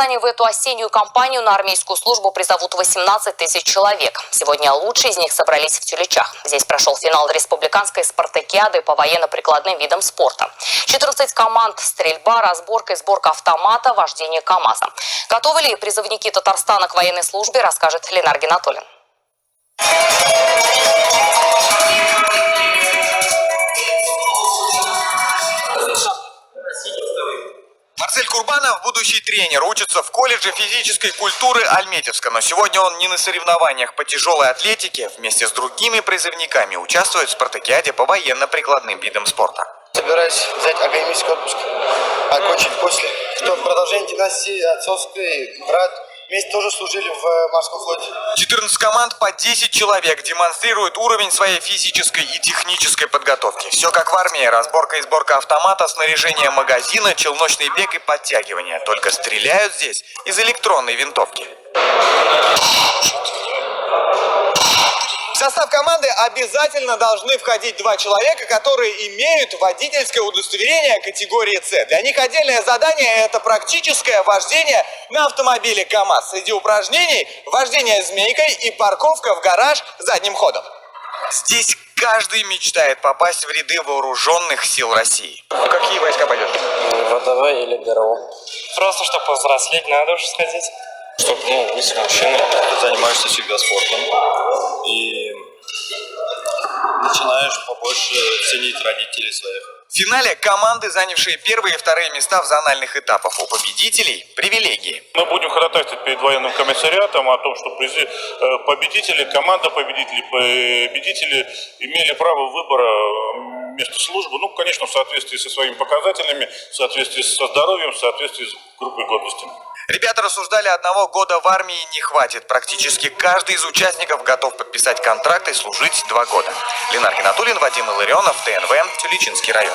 Татарстане в эту осеннюю кампанию на армейскую службу призовут 18 тысяч человек. Сегодня лучшие из них собрались в Тюлечах. Здесь прошел финал республиканской спартакиады по военно-прикладным видам спорта. 14 команд: стрельба, разборка и сборка автомата, вождение КАМАЗа. Готовы ли призывники Татарстана к военной службе, расскажет Ленар Гинатуллин. Марсель Курбанов, будущий тренер, учится в колледже физической культуры Альметьевска, но сегодня он не на соревнованиях по тяжелой атлетике, вместе с другими призывниками участвует в спартакиаде по военно-прикладным видам спорта. Собираюсь взять академический отпуск, окончить после. Что продолжение династии отцовской, брат, вместе тоже служили в морском флоте. 14 команд по 10 человек демонстрируют уровень своей физической и технической подготовки. Все как в армии: разборка и сборка автомата, снаряжение магазина, челночный бег и подтягивание. Только стреляют здесь из электронной винтовки. В состав команды обязательно должны входить 2 человека, которые имеют водительское удостоверение категории С. Для них отдельное задание – это практическое вождение на автомобиле КАМАЗ. Среди упражнений – вождение змейкой и парковка в гараж задним ходом. Здесь каждый мечтает попасть в ряды вооруженных сил России. В какие войска пойдешь? ВДВ или ГРУ. Просто, чтобы повзрослеть, надо уже сходить. Чтобы, быть мужчиной. Занимаешься всегда спортом. И начинаешь побольше ценить родителей своих. В финале команды, занявшие первые и вторые места в зональных этапах. У победителей привилегии. Мы будем ходатайствовать перед военным комиссариатом о том, что победители, команда победители имели право выбора места службы, ну, конечно, в соответствии со своими показателями, в соответствии со здоровьем, в соответствии с группой годности. Ребята рассуждали: одного года в армии не хватит. Практически каждый из участников готов подписать контракт и служить 2 года. Ленар Гинатуллин, Вадим Илларионов, ТНВ, Тюлечинский район.